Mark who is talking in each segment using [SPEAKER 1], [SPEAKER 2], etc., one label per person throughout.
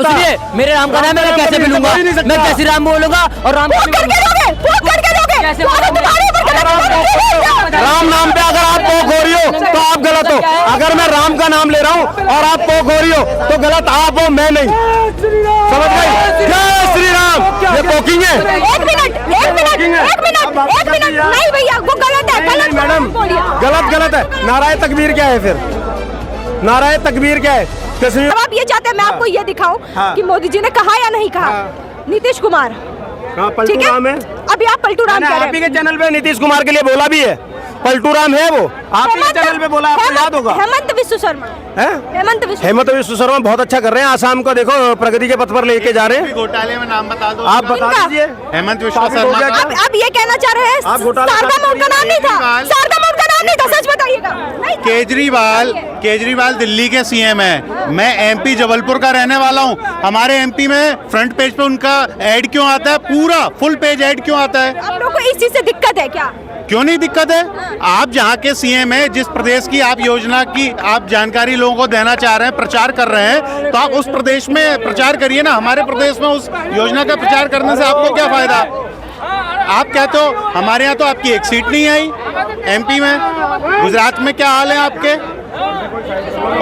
[SPEAKER 1] सुनिए, मेरे राम का नाम है, मैं कैसे भी लूंगा, मैं कैसे राम बोलूंगा और राम
[SPEAKER 2] राम नाम पे अगर आप पोक हो रही हो तो आप गलत हो। अगर मैं राम का नाम ले रहा हूँ और आप पोक हो रही हो तो गलत आप हो, मैं नहीं। समझ गई? जय श्री राम। ये पोकिंग है।
[SPEAKER 3] एक मिनट नहीं भैया, वो गलत है। गलत
[SPEAKER 2] मैडम, गलत है। नाराए तकबीर क्या है फिर? नाराए तकबीर क्या है?
[SPEAKER 3] अब आप ये चाहते हैं मैं आपको ये दिखाऊं कि मोदी जी ने कहा या नहीं कहा? नीतीश कुमार,
[SPEAKER 2] पलटू राम है।
[SPEAKER 3] अभी आप पलटू राम कह रहे हैं।
[SPEAKER 2] आप ही के चैनल पे नीतीश कुमार के लिए बोला भी है, पलटू राम है वो। आप ही के चैनल पे बोला, आपको याद होगा।
[SPEAKER 3] हेमंत विश्व शर्मा
[SPEAKER 2] है? हेमंत विश्व शर्मा बहुत अच्छा कर रहे हैं। आसाम को देखो प्रगति के पथ पर लेके जा रहे हैं।
[SPEAKER 4] घोटाले में नाम बता दो,
[SPEAKER 2] आप बता दीजिए।
[SPEAKER 4] हेमंत विश्व शर्मा।
[SPEAKER 3] आप ये कहना चाह रहे हैं शारदा मोहन का नाम नहीं था? शारदा मोहन का नाम नहीं था, सच बताइएगा।
[SPEAKER 4] केजरीवाल दिल्ली के सीएम है। मैं एमपी जबलपुर का रहने वाला हूँ। हमारे एमपी में फ्रंट पेज पे उनका ऐड क्यों आता है? पूरा फुल पेज ऐड क्यों आता है?
[SPEAKER 3] आप लोगों को इस चीज से दिक्कत है क्या?
[SPEAKER 4] क्यों नहीं दिक्कत है? आप जहाँ के सीएम है, जिस प्रदेश की आप योजना की आप जानकारी लोगों को देना चाह रहे हैं, प्रचार कर रहे हैं, तो आप उस प्रदेश में प्रचार करिए ना। हमारे प्रदेश में उस योजना का प्रचार करने से आपको क्या फायदा? आप कहते हो हमारे यहाँ तो आपकी एक सीट नहीं आई एमपी में। गुजरात में क्या हाल है आपके?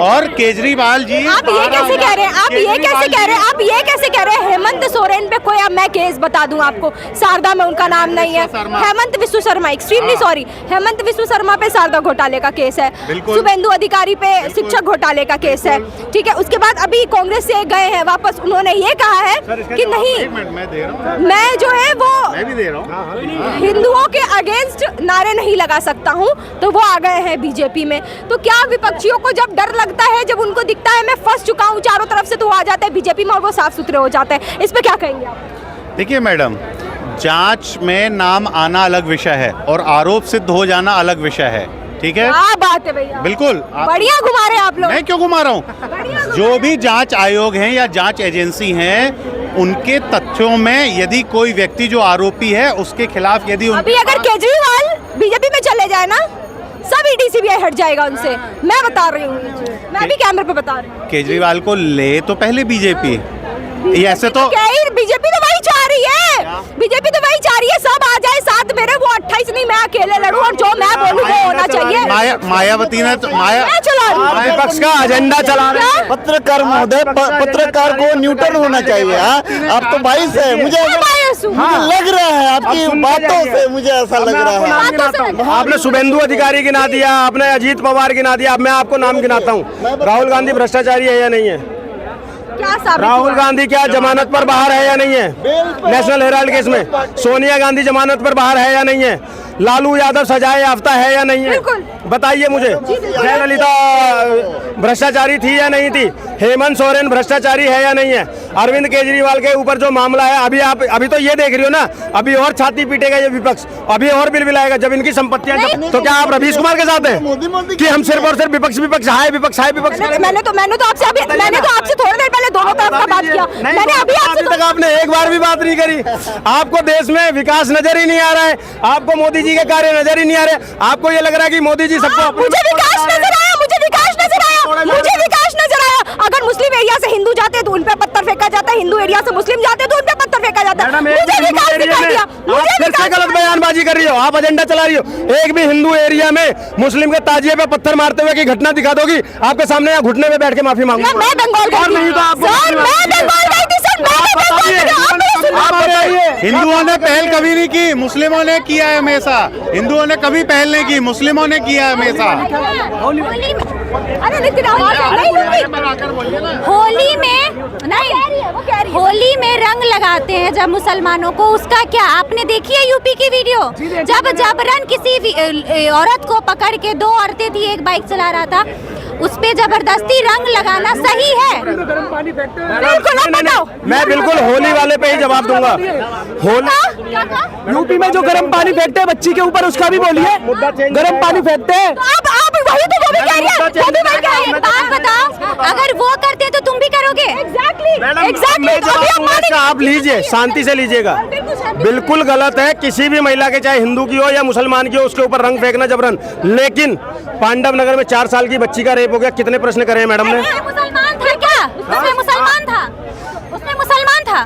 [SPEAKER 4] और केजरीवाल जी,
[SPEAKER 3] आप ये कैसे कह रहे हैं? आप ये कैसे कह रहे हैं? आप ये कैसे कह रहे हैं? हेमंत सोरेन पे कोई, अब मैं केस बता दूं आपको, शारदा में उनका नाम नहीं है। हेमंत विश्व शर्मा, एक्सट्रीमली सॉरी, हेमंत विश्व शर्मा पे शारदा घोटाले का केस है। शुभेंदु अधिकारी पे शिक्षक घोटाले का केस है। ठीक है, उसके बाद अभी कांग्रेस से गए हैं वापस, उन्होंने ये कहा है कि नहीं, मैं जो है वो हिंदुओं के अगेंस्ट नारे नहीं लगा सकता हूँ, तो वो आ गए हैं बीजेपी में। तो क्या विपक्षियों को जब डर लगता है, जब उनको दिखता है मैं फंस चुका हूँ चारों तरफ से, तो वो आ जाते हैं बीजेपी में और वो साफ सुथरे हो जाते हैं। इस पे क्या कहेंगे आप?
[SPEAKER 4] देखिए मैडम, जांच में नाम आना अलग विषय है और आरोप सिद्ध हो जाना अलग विषय है। ठीक है,
[SPEAKER 3] क्या बात है भैया,
[SPEAKER 4] बिल्कुल
[SPEAKER 3] बढ़िया घुमा रहे हैं आप लोग।
[SPEAKER 4] मैं क्यों घुमा रहा हूँ? जो भी जांच आयोग हैं या जांच एजेंसी हैं, उनके तथ्यों में यदि कोई व्यक्ति जो आरोपी है उसके खिलाफ यदि
[SPEAKER 3] अभी अगर केजरीवाल बीजेपी में चले जाए ना, सब ईडी-सीबीआई हट जाएगा उनसे, मैं बता रही हूँ, मैं भी कैमरे पे बता रही हूँ।
[SPEAKER 4] केजरीवाल को ले तो पहले बीजेपी, ऐसे तो
[SPEAKER 3] बीजेपी तो वही चाह रही है, बीजेपी तो वही चाह रही है सब आ जाए साथ मेरे, वो 28 नहीं मैं अकेले लड़ूं और जो मैं बोलूं वो होना चाहिए।
[SPEAKER 4] मायावती ने तो
[SPEAKER 2] विपक्ष का एजेंडा चला रहे हैं।
[SPEAKER 5] पत्रकार महोदय, पत्रकार को न्यूट्रल होना चाहिए। आप तो 22 है, मुझे लग रहा है आपकी बातों से, मुझे ऐसा लग रहा है।
[SPEAKER 2] आपने शुभेंदु अधिकारी गिना दिया, आपने अजीत पवार गिना दिया, अब मैं आपको नाम गिनाता हूँ। राहुल गांधी भ्रष्टाचारी है या नहीं है? राहुल गांधी क्या जमानत पर बाहर है या नहीं है? नेशनल हेराल्ड केस में। सोनिया गांधी जमानत पर बाहर है या नहीं है? लालू यादव सजाए याफ्ता है या नहीं है? बताइए मुझे। जयललिता भ्रष्टाचारी थी या नहीं थी? हेमंत सोरेन भ्रष्टाचारी है या नहीं है? अरविंद केजरीवाल के ऊपर जो मामला है, अभी तो ये देख रही हो ना, अभी और छाती पीटेगा ये विपक्ष, अभी और बिल बिलाएगा जब इनकी संपत्तियां। तो क्या आप रवीश कुमार के साथ हैं कि हम सिर्फ और सिर्फ विपक्ष हाय विपक्ष?
[SPEAKER 3] मैंने तो आपसे थोड़ी देर पहले दोनों तरफ का बात किया। मैंने अभी
[SPEAKER 2] तक आपने एक बार भी बात नहीं करी। आपको देश में विकास नजर ही नहीं आ रहा है, आपको मोदी जी के कार्य नजर ही नहीं आ रहे। आपको ये लग रहा है कि मोदी जी सबको,
[SPEAKER 3] मुझे विकास नजर आया, मुझे विकास नजर आया। अगर मुस्लिम एरिया से हिंदू जाते तो उन पे पत्थर फेंका जाता है, हिंदू एरिया से मुस्लिम जाते तो उन पे पत्थर फेंका जाता है। मुझे विकास दिखाई दिया।
[SPEAKER 2] आप फिर से गलत बयानबाजी कर रही हो, आप एजेंडा चला रही हो। एक भी हिंदू एरिया में मुस्लिम के ताजिए पे पत्थर मारते हुए की घटना दिखा दोगी, आपके सामने यहाँ घुटने में बैठ के माफी मांगूंगा।
[SPEAKER 3] मैं बंगाल गई थी
[SPEAKER 4] हिंदुओं ने पहल कभी नहीं की, मुस्लिमों ने किया है हमेशा। हिंदुओं ने कभी पहल नहीं की, मुस्लिमों ने किया है हमेशा।
[SPEAKER 6] होली में रंग लगाते हैं जब मुसलमानों को, उसका क्या आपने देखी है यूपी की वीडियो? जब जबरन किसी औरत को पकड़ के, दो औरतें थी, एक बाइक चला रहा था, उस पे जबरदस्ती रंग लगाना सही है?
[SPEAKER 2] मैं बिल्कुल होली वाले पे ही जवाब दूंगा। होली यूपी में जो गर्म पानी फेंकते हैं बच्ची के ऊपर, उसका भी बोलिए। गर्म पानी फेंकते हैं,
[SPEAKER 6] बात बताओ, अगर वो करते तो तुम भी करोगे?
[SPEAKER 2] आप लीजिए, शांति से लीजिएगा। बिल्कुल गलत है, किसी भी महिला के, चाहे हिंदू की हो या मुसलमान की हो, उसके ऊपर रंग फेंकना जबरन। लेकिन पांडव नगर में 4 साल की बच्ची का रेप हो गया, कितने प्रश्न करे मैडम ने?
[SPEAKER 6] मुसलमान था क्या? उसमें मुसलमान था?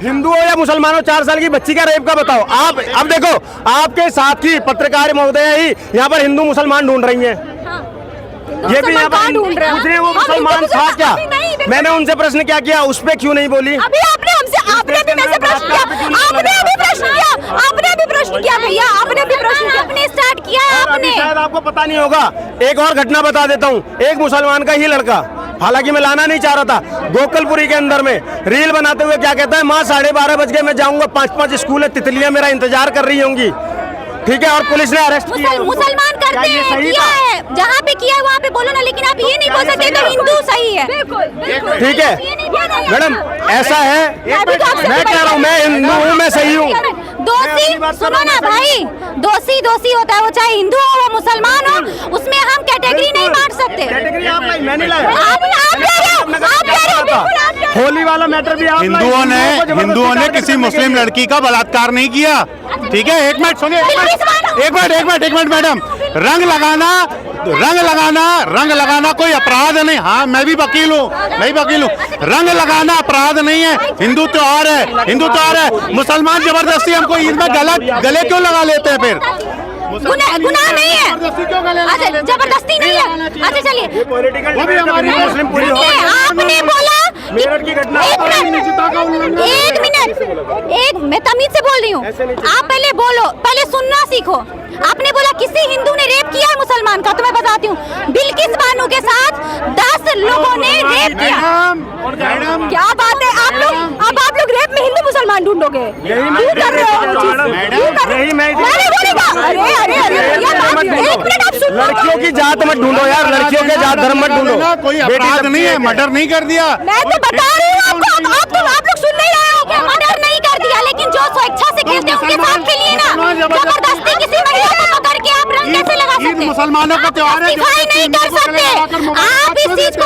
[SPEAKER 2] हिंदू हो या मुसलमान हो, 4 साल की बच्ची का रेप का बताओ आप। अब देखो आपके साथ की पत्रकार महोदय ही यहाँ पर हिंदू मुसलमान ढूंढ रही हैं। ये भी यहाँ पर
[SPEAKER 3] ढूंढ रहे
[SPEAKER 2] पूछ रहे हैं वो मुसलमान था क्या? मैंने उनसे प्रश्न क्या किया, उस पे क्यों नहीं बोली?
[SPEAKER 3] अभी आपने हमसे, आपने भी मेरे से प्रश्न किया, आपने भी प्रश्न किया, आपने भी प्रश्न किया भैया, आपने भी प्रश्न किया,
[SPEAKER 6] आपने स्टार्ट किया है
[SPEAKER 2] अभी
[SPEAKER 6] आपने।
[SPEAKER 2] शायद आपको पता नहीं होगा, एक और घटना बता देता हूँ। एक मुसलमान का ही लड़का, हालांकि मैं लाना नहीं चाह रहा था, गोकुलपुरी के अंदर में रील बनाते हुए क्या कहता है, माँ 12:30 बज गए, मैं जाऊंगा, 5-5 स्कूल है, तितलियां मेरा इंतजार कर रही होंगी। ठीक है, और पुलिस ने अरेस्ट किया।
[SPEAKER 6] मुसलमान करते हैं, किया है, जहाँ पे किया है वहाँ पे बोलो ना, लेकिन आप ये नहीं बोल सकते तो हिंदू सही है।
[SPEAKER 2] ठीक है मैडम, ऐसा है, मैं कह रहा हूँ मैं हिंदू हूँ, मैं सही हूँ।
[SPEAKER 6] दोषी सुनो ना भाई, दोषी दोषी होता है, वो चाहे हिंदू हो वो मुसलमान हो, उसमें हम कैटेगरी नहीं बांट सकते।
[SPEAKER 2] कैटेगरी आप लाई, मैं नहीं लाया।
[SPEAKER 6] आप कह रहे हो, आप कह रहे हो, बिल्कुल आप कह रहे हो।
[SPEAKER 2] होली वाला मैटर भी आप
[SPEAKER 4] हिंदुओं ने किसी मुस्लिम लड़की का बलात्कार नहीं किया। ठीक है, एक मिनट सुनिए, एक मिनट मैडम, रंग लगाना कोई अपराध नहीं। हाँ, मैं भी वकील हूँ, रंग लगाना अपराध नहीं है, हिंदू त्योहार है। मुसलमान जबरदस्ती हमको ईद में गले क्यों लगा लेते हैं फिर?
[SPEAKER 6] गुनाह नहीं है, अच्छा जबरदस्ती नहीं है। अच्छा चलिए,
[SPEAKER 2] वो भी हमारी मुस्लिम पूरी हो।
[SPEAKER 6] आपने बोला
[SPEAKER 2] मेरठ की घटना,
[SPEAKER 6] एक मिनट, मैं तमीज से बोल रही हूँ, आप पहले बोलो, पहले सुनना सीखो। आपने बोला किसी हिंदू ने रेप किया है मुसलमान का, तो मैं बताती हूँ, बिल्किस बानो के साथ 10 लोगों ने रेप किया। क्या बात है, आप लोग रेप में हिंदू मुसलमान ढूंढोगे, क्यों कर रहे हो?
[SPEAKER 2] यही मैं
[SPEAKER 6] अरे एक मिनट, आप सुनो,
[SPEAKER 2] लड़कियों की जात मत ढूंढो यार, लड़कियों के जात धर्म मत ढूंढो।
[SPEAKER 4] कोई अपराध नहीं है, मर्डर नहीं कर दिया।
[SPEAKER 6] मैं तो बता रही हूँ आपको, आप लोग सुन नहीं रहे हो क्या? मर्डर नहीं कर दिया, लेकिन जो स्वेच्छा से खेलते हैं उनके साथ खेलिए ना। जबरदस्ती किसी महिला को पकड़ के आप रंग कैसे लगा सकते हैं?
[SPEAKER 4] मुसलमानों का त्योहार है,
[SPEAKER 6] जस्टिफाई नहीं कर सकते आप, इस चीज को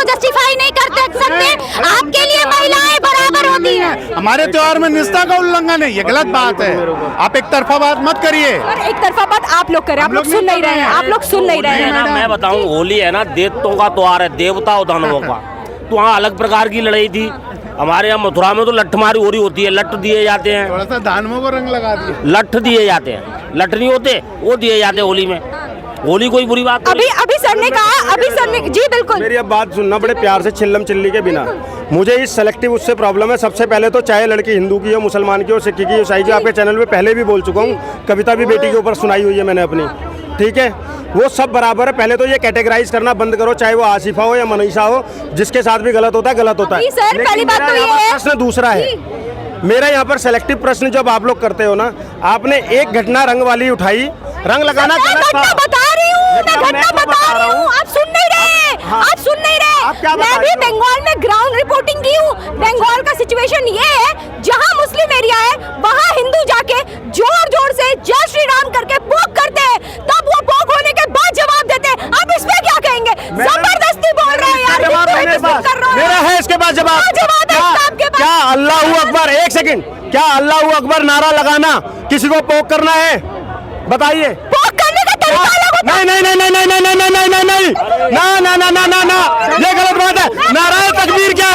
[SPEAKER 6] जस्टिफाई नहीं कर सकते, आपके लिए महिलाएं बराबर होती हैं।
[SPEAKER 4] हमारे त्योहार में निष्ठा का उल्लंघन है, ये गलत बात है। आप एक तरफा बात मत करिए।
[SPEAKER 3] एक तरफा बात आप लोग करें, आप लोग सुन नहीं रहे हैं, आप लोग सुन नहीं रहे हैं।
[SPEAKER 1] मैं बताऊं, होली है ना, देवताओं का त्योहार है, देवता और दानवों का। तो वहाँ अलग प्रकार की लड़ाई थी। हमारे यहाँ मथुरा में तो लठमारी हो रही होती है, लठ दिए जाते हैं,
[SPEAKER 4] थोड़ा सा दानवों को रंग लगा दिए,
[SPEAKER 1] लठ दिए जाते हैं, लठ नहीं होते वो दिए जाते हैं होली में। होली कोई बुरी बात
[SPEAKER 3] अभी सर ने कहा, जी बिल्कुल,
[SPEAKER 2] मेरी अब बात सुनना बड़े प्यार से, चिल्लम चिल्ली के बिना। मुझे इस सेलेक्टिव उससे प्रॉब्लम है। सबसे पहले तो चाहे लड़की हिंदू की हो, मुसलमान की हो, सिख की, ईसाई की, आपके चैनल पे पहले भी बोल चुका हूँ, कविता भी बेटी के ऊपर सुनाई हुई है मैंने अपनी। ठीक है, वो सब बराबर है। पहले तो ये कैटेगराइज करना बंद करो, चाहे वो आसिफा हो या मनीषा हो, जिसके साथ भी गलत होता है गलत होता है।
[SPEAKER 3] सर, पहली बात तो ये है,
[SPEAKER 2] प्रश्न दूसरा है मेरा यहाँ पर सेलेक्टिव प्रश्न जब आप लोग करते हो ना, आपने एक घटना रंग वाली उठाई, रंग लगाना गलत था।
[SPEAKER 3] मैं बता रही हूँ, आप सुन नहीं रहे, आप सुन नहीं रहे। मैं भी बंगाल में ग्राउंड रिपोर्टिंग की हूँ। बंगाल का सिचुएशन ये है, जहाँ मुस्लिम एरिया है वहाँ हिंदू जाके जोर जोर से जय श्री राम करके पोक करते हैं, तब वो पोक होने के बाद जवाब देते हैं। अब इसमें क्या कहेंगे? जबरदस्ती बोल रहे हैं यार,
[SPEAKER 2] मेरा है इसके पास जवाब। क्या अल्लाहू अकबर, एक सेकंड, क्या अल्लाहू अकबर नारा लगाना किसी को पोक करना है? बताइए।
[SPEAKER 3] पोक करने का तरीका
[SPEAKER 2] नहीं, ना, ये गलत बात है। नाराए तकबीर क्या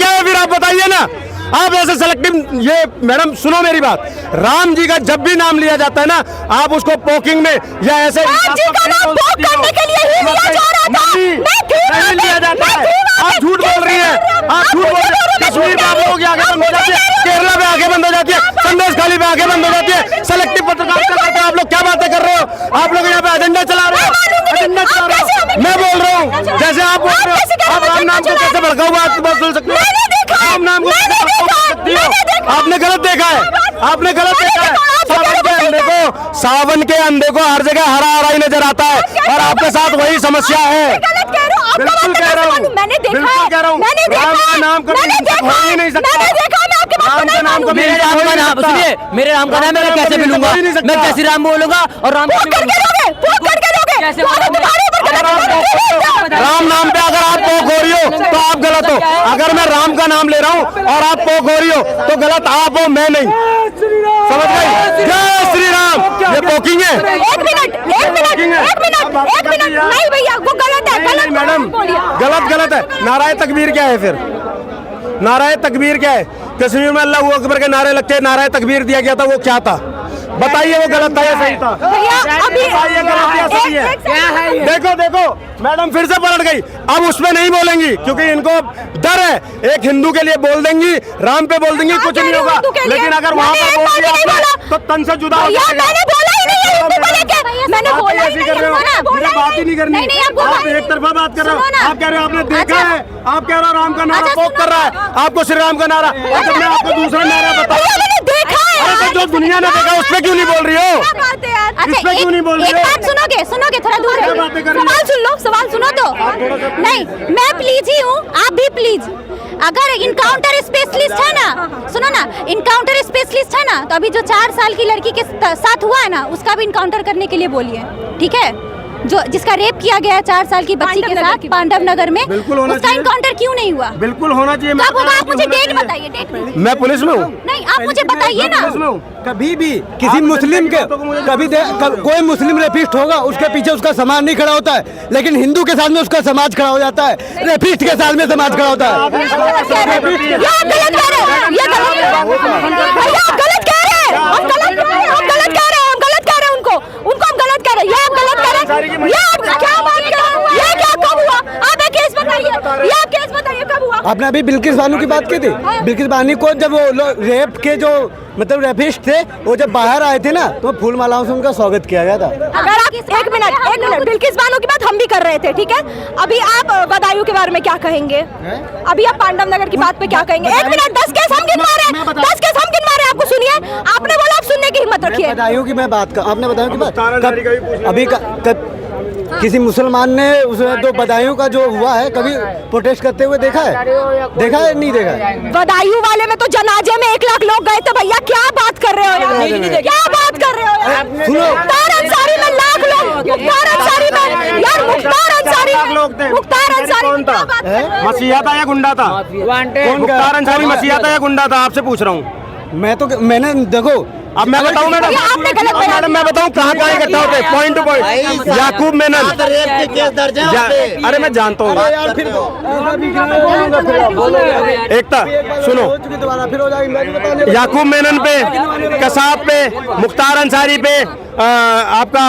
[SPEAKER 2] है? फिर आप बताइए ना। आप ऐसे सेलेक्टिव, ये मैडम सुनो मेरी बात, राम जी का जब भी नाम लिया जाता है ना, आप उसको पोकिंग में या ऐसे
[SPEAKER 3] राम जी का नाम पोक करने के लिए ही लिया जा रहा था।
[SPEAKER 2] नहीं लिया जाता है। आप झूठ बोल रही हैं, कश्मीर में आप लोग आगे बंद हो जाती है, केरला में आगे बंद हो जाती है, संदेश खाली में आगे बंद हो जाती है। सेलेक्टिव पत्रकारिता करते हैं आप लोग, क्या बातें कर रहे हो? आप लोग यहाँ पे एजेंडा चला रहे हो। मैं बोल रहा हूँ, जैसे आप बोल रहे हो, आप राम नाम को कैसे भड़का हुआ बात बोल सकते हो? राम नाम को आपने गलत देखा है। सावन के अंधे को हर जगह हरा हरा ही नजर आता है, और आपके साथ वही समस्या है। बिल्कुल कह रहा हूँ, राम का नाम कभी हो ही नहीं सकता। राम का नाम कभी,
[SPEAKER 1] सुनिए, मेरे राम का नाम मैं कैसे भी लूंगा? मैं कैसे राम बोलूंगा और राम
[SPEAKER 2] राम नाम पे अगर आप पोक हो रही हो तो आप गलत हो। अगर मैं राम का नाम ले रहा हूँ और आप पोक हो रही हो तो गलत आप हो, मैं नहीं। समझ गई? जय श्री राम। ये पोकिंग है।
[SPEAKER 3] एक मिनट नहीं भैया, वो गलत है।
[SPEAKER 2] मैडम गलत है। नाराए तकबीर क्या है फिर? नाराए तकबीर क्या है? कश्मीर में अल्लाह अकबर के नारे लगते हैं, नाराए तकबीर दिया गया था, वो क्या था? बताइए, वो गलत था या सही था? बताइए, गलत या सही है? देखो देखो, मैडम फिर से पलट गई। अब उसमें नहीं बोलेंगी क्योंकि इनको डर है। एक हिंदू के लिए बोल देंगी, राम पे बोल देंगी, कुछ नहीं होगा। लेकिन अगर वहाँ पर बोल दिया तो तन से जुदा हो जाएगा।
[SPEAKER 3] मैंने बोला ही नहीं,
[SPEAKER 2] मुझे बात ही नहीं करनी। आप एक तरफा बात कर रहे हो। आप कह रहे हो आपने देखा है, आप कह रहे हो राम का नारा पोप कर रहा है, आपको श्री राम का नारा, और जब मैं आपको दूसरा नारा बताऊं, अरे तो जो दुनिया ने देखा उस पे क्यों नहीं बोल रही हो? इस पे क्यों नहीं बोल रही हो?
[SPEAKER 6] एक बात सुनोगे, थोड़ा दूर रहिए। सवाल सुनो तो। नहीं, मैं प्लीज ही हूँ, आप भी प्लीज। अगर इनकाउंटर स्पेशलिस्ट है ना, सुनो ना, इनकाउंटर स्पेशलिस्ट है ना, तो अभी जो 4 साल की लड़की के साथ हुआ है ना, उसका भी इनकाउंटर करने के लिए बोलिए, ठीक है? जो जिसका रेप किया गया है 4 साल की बच्ची के साथ पांडव नगर में, उसका इनकाउंटर क्यों नहीं हुआ?
[SPEAKER 2] बिल्कुल होना चाहिए।
[SPEAKER 6] कब होगा? आप मुझे डेट बताइए, डेट।
[SPEAKER 2] मैं पुलिस में हूँ।
[SPEAKER 6] नहीं, आप मुझे बताइए ना।
[SPEAKER 7] कभी भी किसी मुस्लिम के कोई मुस्लिम रेपिस्ट होगा, उसके पीछे उसका समाज नहीं खड़ा होता है, लेकिन हिंदू के साथ में उसका समाज खड़ा हो जाता है, रेपिस्ट के साथ में समाज खड़ा होता है। आपने अभी बिल्किस बानो की बात की थी। बिल्किस बानो को जब वो रेप के जो मतलब रेपिस्ट थे, वो जब बाहर आए थे ना, तो फूल मालाओं से उनका स्वागत किया गया था।
[SPEAKER 3] अगर आप एक मिनट बिल्किस बानो की बात हम भी कर रहे थे, ठीक है? अभी आप बदायूं के बारे में क्या कहेंगे? अभी आप पांडव नगर की बात पे क्या कहेंगे? एक मिनट, 10 केस हम गिनवा रहे हैं, 10 केस हम गिनवा रहे हैं, आपको सुनिए। आपने बोला आप सुनने की हिम्मत रखिए।
[SPEAKER 7] बदायूं की मैं बात कर, आपने बदायूं की बात अभी किसी मुसलमान ने उसमें तो बदायूं का जो हुआ है कभी प्रोटेस्ट करते हुए देखा है? नहीं देखा है?
[SPEAKER 3] बदायूं वाले में तो जनाजे में 1 लाख लोग गए थे भैया। क्या बात कर रहे हो यार? क्या बात कर रहे हो यार? मुख्तार अंसारी में लाख लोग, मुख्तार अंसारी में यार, मुख्तार अंसारी
[SPEAKER 2] कौन था? मसीहा था या गुंडा था? मुख्तार अंसारी मसीहा था या गुंडा था? आपसे पूछ रहा हूँ।
[SPEAKER 7] मैंने देखो,
[SPEAKER 2] अब मैं बताऊं मैडम, मैं बताऊं कहाँ इकट्ठा होते हैं, पॉइंट टू पॉइंट। याकूब मेनन, अरे मैं जानता हूँ। एकता सुनो, याकूब मेनन पे, कसाब पे, मुख्तार अंसारी पे, आपका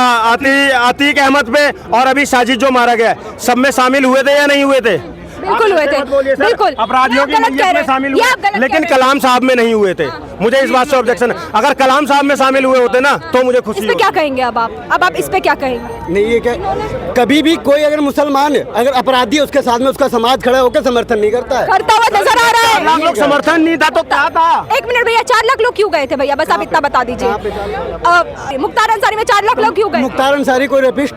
[SPEAKER 2] अतीक अहमद पे, और अभी साजिद जो मारा गया, सब में शामिल हुए थे या नहीं हुए थे?
[SPEAKER 3] बिल्कुल हुए थे, बिल्कुल
[SPEAKER 2] अपराधियों की नीयत में शामिल हुए, लेकिन कलाम साहब में नहीं हुए थे। मुझे इस बात से ऑब्जेक्शन है। अगर कलाम साहब में शामिल हुए होते ना तो मुझे खुशी।
[SPEAKER 3] इस पे क्या कहेंगे अब आप इस पे क्या कहेंगे?
[SPEAKER 7] नहीं, ये क्या, कभी भी कोई अगर मुसलमान अगर अपराधी है, उसके साथ में उसका समाज खड़ा होकर समर्थन नहीं करता है।
[SPEAKER 3] करता हुआ नजर आ रहा है।
[SPEAKER 2] 4 लाख लोग समर्थन नहीं था तो क्या था?
[SPEAKER 3] 1 मिनट भैया, 4 लाख लोग क्यों गए थे भैया? बस आप इतना बता दीजिए। मुख्तार अंसारी में 4 लाख लोग क्यों गए?
[SPEAKER 7] मुख्तार अंसारी कोई रेपिस्ट,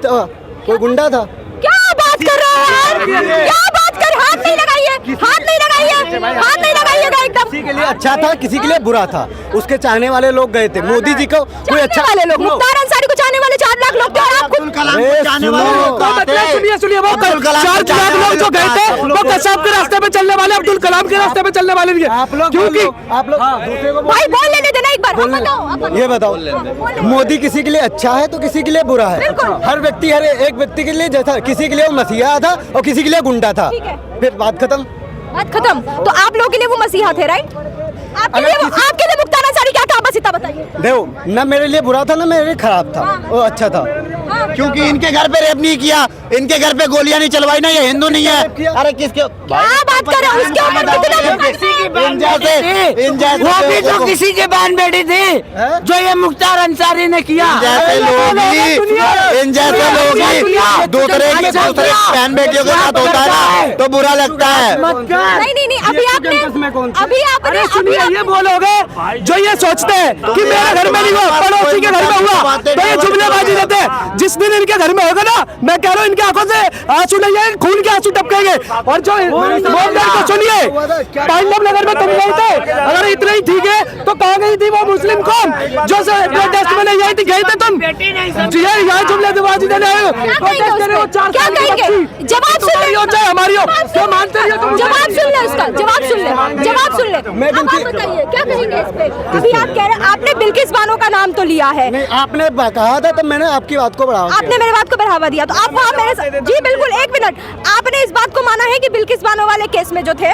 [SPEAKER 7] कोई गुंडा था?
[SPEAKER 3] क्या बात कर रहे हो यार? क्या बात कर, हाथ नहीं लगाइए, हाथ नहीं लगाइए, हाथ नहीं लगाइएगा एकदम।
[SPEAKER 7] किसी के लिए अच्छा था, किसी के लिए बुरा था। उसके चाहने वाले लोग गए थे। मोदी जी को कोई अच्छा
[SPEAKER 3] वाले लोग, मुख्तार अंसारी को चाहने वाले 4 लाख लोग थे, और आप खुद
[SPEAKER 7] सुनिए, वो 4 लाख लोग जो गए थे, वो कसाब के रास्ते पे चलने वाले, अब्दुल कलाम के रास्ते पे चलने वाले नहीं। क्योंकि आप लोग
[SPEAKER 3] भाई बोल लेने देना एक बार।
[SPEAKER 7] ये बताओ, मोदी किसी के लिए अच्छा है तो किसी के लिए बुरा है। हर व्यक्ति, हर एक व्यक्ति के लिए जैसा, किसी के लिए वो मसीहा था और किसी के लिए गुंडा था। फिर बात खत्म।
[SPEAKER 3] तो आप लोगों के लिए वो मसीहा थे, राइट? आपके लिए मुख्तार अंसारी क्या था? बस इतना बताइए।
[SPEAKER 7] देखो, ना मेरे लिए बुरा था ना मेरे लिए खराब था, वो अच्छा था।
[SPEAKER 5] क्योंकि इनके घर पे रेप नहीं किया, इनके घर पे गोलियां नहीं चलवाई ना, ये हिंदू नहीं है। अरे किसके
[SPEAKER 3] क्या बात कर रहे हो? उसके ऊपर
[SPEAKER 8] वो भी तो किसी के बहन बेटी थी, जो ये मुख्तार अंसारी ने किया।
[SPEAKER 5] जैसे लोग इन जैसे लोग दूसरे बहन बेटियों के साथ होता है ना, तो बुरा लगता है।
[SPEAKER 3] नहीं, अभी आपने
[SPEAKER 8] सुनिए, ये बोलोगे जो ये सोचते हैं कि मेरे घर में नहीं हुआ, पड़ोसी के घर में हुआ, तो ये जुमलेबाजी देते हैं। जिस दिन इनके घर में होगा ना, मैं कह रहा हूँ, इनकी आंखों से आंसू नहीं आएंगे, खून के आंसू टपकेंगे। और जो को सुनिए, पांडव नगर में तुम गए थे, अगर इतना ही ठीक है तो कहाँ गई थी वो मुस्लिम कौम जो प्रोटेस्ट में नहीं गई थी? गई थी तुम? यहाँ जुमलेबाजी देने आए हो, प्रोटेस्ट करने हो। 4 साल
[SPEAKER 3] जवाब सुन ले,
[SPEAKER 8] हमारी हो, क्या मानते हो?
[SPEAKER 3] जवाब सुन ले उसका, जवाब सुन ले, जवाब आप सुन ले। अब आप बताइए क्या कहेंगे इस पे? अभी आप कह रहे हैं आपने बिल्किस बानो का नाम तो लिया है,
[SPEAKER 7] नहीं आपने कहा था तब मैंने आपकी बात को बढ़ावा
[SPEAKER 3] आपने मेरे बात को बढ़ावा दिया, तो आप वहाँ मेरे जी बिल्कुल, एक मिनट, आपने इस बात को माना है कि बिल्किस बानो वाले केस में जो थे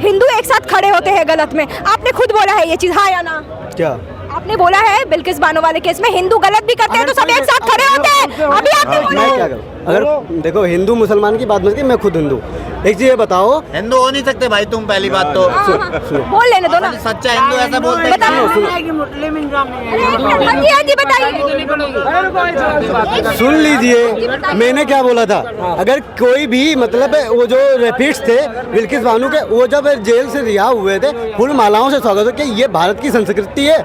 [SPEAKER 3] हिंदू एक साथ खड़े होते हैं गलत में, आपने खुद बोला है ये चीज, हाँ या ना?
[SPEAKER 7] क्या
[SPEAKER 3] आपने बोला है बिल्किस बानो वाले केस में हिंदू गलत भी करते हैं तो सब एक साथ खड़े होते हैं, अभी आपने बोला
[SPEAKER 7] मैं क्या करूं? अगर देखो हिंदू मुसलमान की बात मत की, मैं खुद हिंदू। एक चीज ये बताओ,
[SPEAKER 5] हिंदू हो नहीं सकते भाई तुम, पहली बात तो
[SPEAKER 3] बोल लेने दो ना,
[SPEAKER 5] सच्चा हिंदू ऐसा बोलते हैं।
[SPEAKER 3] हाँ जी बताइए,
[SPEAKER 7] सुन लीजिए मैंने क्या बोला था। अगर कोई भी मतलब वो जो रेपिस्ट थे बिल्किस बानो के, वो जब जेल से रिहा हुए थे फूल मालाओं से स्वागत हो, क्या ये भारत की संस्कृति है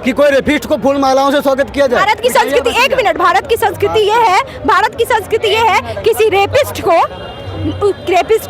[SPEAKER 7] कि कोई रेपिस्ट को फूल मालाओं से स्वागत किया जाए?
[SPEAKER 3] भारत की संस्कृति, एक मिनट, भारत की संस्कृति ये है, भारत की संस्कृति ये है किसी रेपिस्ट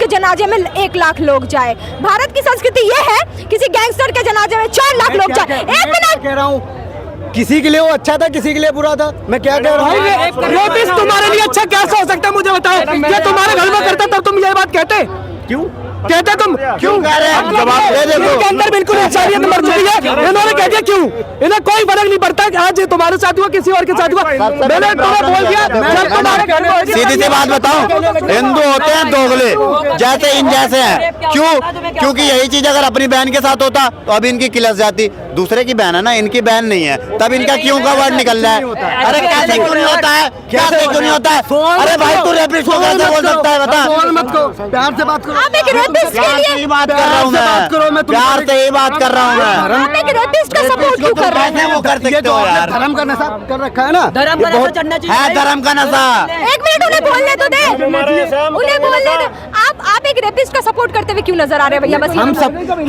[SPEAKER 3] के जनाजे में 1 लाख लोग जाए। भारत की संस्कृति ये है किसी गैंगस्टर के जनाजे में 4 लाख लोग जाए। एक मिनट
[SPEAKER 7] कह रहा हूँ, किसी के लिए वो अच्छा था, किसी के लिए बुरा था। मैं क्या कह रहा हूँ,
[SPEAKER 8] रेपिस्ट तुम्हारे लिए अच्छा कैसे हो सकता है मुझे बताओ? क्या तुम्हारे घर में करता तब तुम ये बात कहते?
[SPEAKER 7] क्यों
[SPEAKER 8] कहते तुम?
[SPEAKER 5] क्यों कह रहे हैं? जवाब दे दे।
[SPEAKER 8] इनके अंदर बिल्कुल इंसानियत मर चुकी है, इन्होंने कह दिया क्यों? इन्हें कोई फर्क नहीं पड़ता कि आज ये तुम्हारे साथ हुआ किसी और के साथ हुआ, मैंने तुम्हें बोल दिया जब तुम्हारे घर में।
[SPEAKER 5] सीधी सी बात बताओ, हिंदू होते हैं दोगले, जैसे इन जैसे हैं। क्यों? क्योंकि यही चीज अगर अपनी बहन के साथ होता तो अभी इनकी किलस जाती। दूसरे की बहन है ना, इनकी बहन नहीं है, तब इनका क्यों का वर्ड निकल रहा है? अरे कैसे क्यों नहीं होता है? कैसे क्यों नहीं होता है? अरे भाई तू रेपिस्ट को कैसे बोल सकता है बता?
[SPEAKER 7] मत करो, प्यार से बात करो।
[SPEAKER 3] आप एक रेपिस्ट के
[SPEAKER 5] प्यार से ही
[SPEAKER 3] लिए,
[SPEAKER 5] बात कर रहा हूँ मैं, प्यार से ही बात कर रहा हूँ मैं।
[SPEAKER 3] आप एक रेपिस्ट का सपोर्ट क्यों कर रहे हैं?
[SPEAKER 5] कैसे वो कर सकते हो यार?
[SPEAKER 7] धर्म का नशा कर रखा है ना,
[SPEAKER 8] धर्म का नशा चढ़ना चाहिए।
[SPEAKER 5] है धर्म का नशा।
[SPEAKER 3] एक मिनट उन्हें बोलने तो दे, उन्हें बोलने दो। आप एक रेपिस्ट का सपोर्ट करते हुए क्यों नजर आ रहे हैं भैया? बस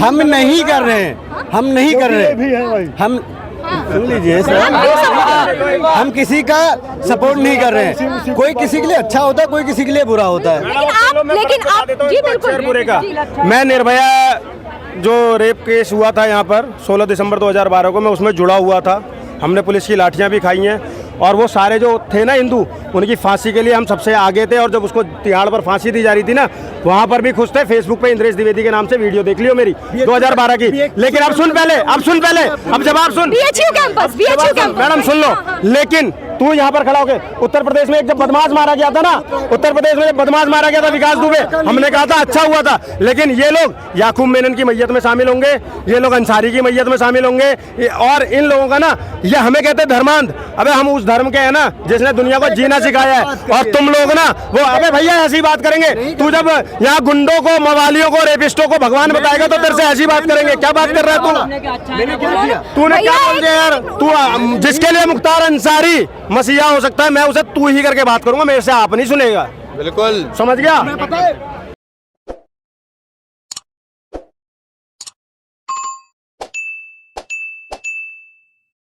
[SPEAKER 7] हम नहीं कर रहे हैं, हम नहीं कर रहे, हम सुन लीजिए सर, हम किसी का सपोर्ट नहीं कर रहे हैं। कोई किसी के लिए अच्छा होता है, कोई किसी के लिए बुरा होता है।
[SPEAKER 3] लेकिन आप जी बिल्कुल,
[SPEAKER 2] शेरपुरे का मैं निर्भया जो रेप केस हुआ था यहाँ पर 16 दिसंबर 2012 को, मैं उसमें जुड़ा हुआ था। हमने पुलिस की लाठियाँ भी खाई हैं, और वो सारे जो थे ना हिंदू, उनकी फांसी के लिए हम सबसे आगे थे। और जब उसको तिहाड़ पर फांसी दी जा रही थी ना, वहाँ पर भी खुश थे। फेसबुक पे इंद्रेश द्विवेदी के नाम से वीडियो देख लियो मेरी 2012 की। लेकिन अब सुन पहले, अब जवाब सुन।
[SPEAKER 3] BHU कैंपस,
[SPEAKER 2] मैडम सुन लो। लेकिन तू यहाँ पर खड़ा होके, उत्तर प्रदेश में एक जब बदमाश मारा गया था ना, उत्तर प्रदेश में जब बदमाश मारा गया था विकास दुबे, हमने कहा था अच्छा हुआ था। लेकिन ये लोग याकूब मेनन की मैयत में शामिल होंगे, ये लोग अंसारी की मैयत में शामिल होंगे, और इन लोगों का ना, ये हमें कहते हैं धर्मांध। अबे हम उस धर्म के हैं ना जिसने दुनिया को जीना सिखाया है, और तुम लोग ना वो, अबे भैया ऐसी बात करेंगे। तू जब यहाँ गुंडों को, मवालियों को, रेपिस्टों को भगवान बताएगा तो तेरे से ऐसी बात करेंगे। क्या बात कर रहा है तूने क्या बोल दिया यार? तू जिसके लिए मुख्तार अंसारी मसीहा हो सकता है, मैं उसे तू ही करके बात करूंगा, मेरे से आप नहीं सुनेगा।
[SPEAKER 5] बिल्कुल
[SPEAKER 2] समझ गया?